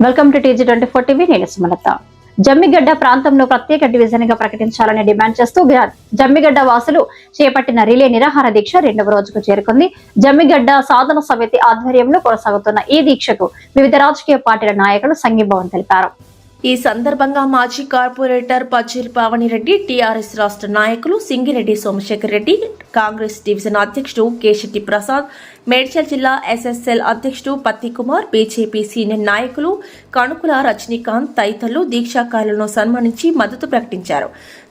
Welcome to TG24 TV. నేను సుమలత. జమ్మిగడ్డ ప్రాంతంలో ప్రత్యేక డివిజన్ గా ప్రకటించాలని డిమాండ్ చేస్తూ జమ్మిగడ్డ వాసులు చేపట్టిన రిలే నిరాహార దీక్ష 2వ రోజుకు చేరుకుంది. జమ్మిగడ్డ సాధన సమితి ఆధ్వర్యంలో కొనసాగుతున్న ఈ దీక్షకు వివిధ రాజకీయ పార్టీల నాయకులు సంఘీభావం తెలిపారు. ఈ సందర్భంగా మాజీ కార్పొరేటర్ పచ్చీరి పావనిరెడ్డి, టీఆర్ఎస్ రాష్ట్ర నాయకులు సింగిరెడ్డి సోమశేఖర్ రెడ్డి, కాంగ్రెస్ డివిజన్ అధ్యక్షుడు కేశెట్టి ప్రసాద్, మేడ్చల్ జిల్లా SSL అధ్యక్షుడు పత్తి కుమార్, బీజేపీ సీనియర్ నాయకులు కణుకుల రజనీకాంత్ తదితరులు దీక్షాకారులను సన్మానించి మద్దతు ప్రకటించారు.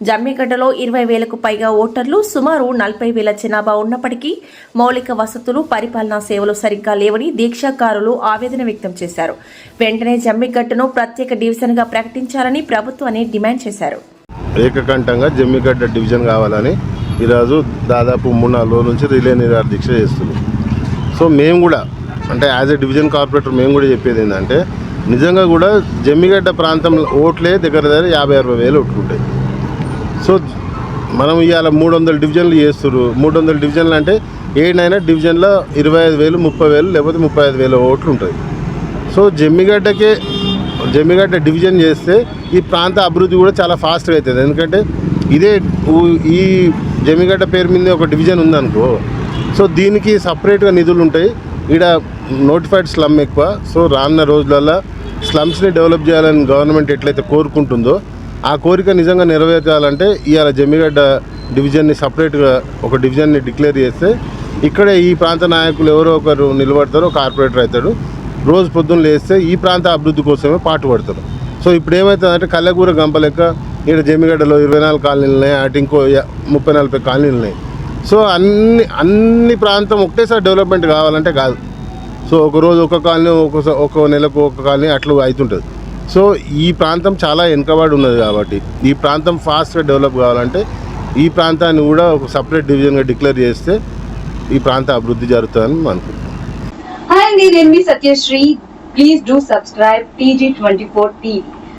జమ్మిగడ్డలో 20,000కు పైగా ఓటర్లు, సుమారు 40,000 జనాభా ఉన్నప్పటికీ మౌలిక వసతులు, పరిపాలనా సేవలు సరిగ్గా లేవని దీక్షాకారులు ఆవేదన వ్యక్తం చేశారు. వెంటనే జమ్మిగడ్డను ప్రత్యేక డివిజన్ గా ప్రకటించాలని ప్రభుత్వాన్ని డిమాండ్ చేశారు. ఏకకంఠంగా జమ్మిగడ్డ డివిజన్ కావాలని ఈరోజు దాదాపు 3-4 రోజుల నుంచి రిలే నిరాహార దీక్ష చేస్తున్నాం. సో మేము కూడా అంటే యాజ్ ఎ డివిజన్ కార్పొరేటర్ మేము కూడా చెప్పేది ఏంటంటే నిజంగా కూడా జమ్మిగడ్డ ప్రాంతంలో ఓట్లే దగ్గర 50-60 వేలు ఓట్లుంటాయి. సో మనం ఇవాళ 300 డివిజన్లు చేస్తున్నారు. 300 డివిజన్లు అంటే ఏడైనా డివిజన్లో 25,000, 30,000 లేకపోతే 35,000 ఓట్లు ఉంటాయి. సో జమ్మిగడ్డ డివిజన్ చేస్తే ఈ ప్రాంత అభివృద్ధి కూడా చాలా ఫాస్ట్గా అవుతుంది. ఎందుకంటే ఈ జమ్మిగడ్డ పేరు మీద ఒక డివిజన్ ఉందనుకో, సో దీనికి సపరేట్గా నిధులు ఉంటాయి. ఇక్కడ నోటిఫైడ్ స్లమ్ ఎక్కువ. సో రానున్న రోజులలో స్లమ్స్ని డెవలప్ చేయాలని గవర్నమెంట్ ఎట్లయితే కోరుకుంటుందో ఆ కోరిక నిజంగా నెరవేర్చాలంటే ఇవాళ జమ్మిగడ్డ డివిజన్ని సపరేట్గా ఒక డివిజన్ని డిక్లేర్ చేస్తే ఇక్కడే ఈ ప్రాంత నాయకులు ఎవరో ఒకరు నిలబడతారు, కార్పొరేటర్ అవుతాడు, రోజు పొద్దున్న లేస్తే ఈ ప్రాంత అభివృద్ధి కోసమే పాటుపడతారు. సో ఇప్పుడు ఏమవుతుందంటే కళ్ళగూర గంప లెక్క ఇక్కడ జమ్మిగడ్డలో 24 కాలనీలు ఉన్నాయి, అటు ఇంకో 30-40 కాలనీలు ఉన్నాయి. సో అన్ని ప్రాంతం ఒకటేసారి డెవలప్మెంట్ కావాలంటే కాదు. సో ఒకరోజు ఒక కాలనీ, ఒక నెలకు ఒక కాలనీ అట్లా అవుతుంటుంది. సో ఈ ప్రాంతం చాలా వెనుకబడి ఉన్నది కాబట్టి ఈ ప్రాంతం ఫాస్ట్గా డెవలప్ కావాలంటే ఈ ప్రాంతాన్ని కూడా ఒక సపరేట్ డివిజన్గా డిక్లేర్ చేస్తే ఈ ప్రాంత అభివృద్ధి జరుగుతుందని అనుకుంటున్నాం. Hi, నేను మీ Satyasri. Please do subscribe TG24 TV.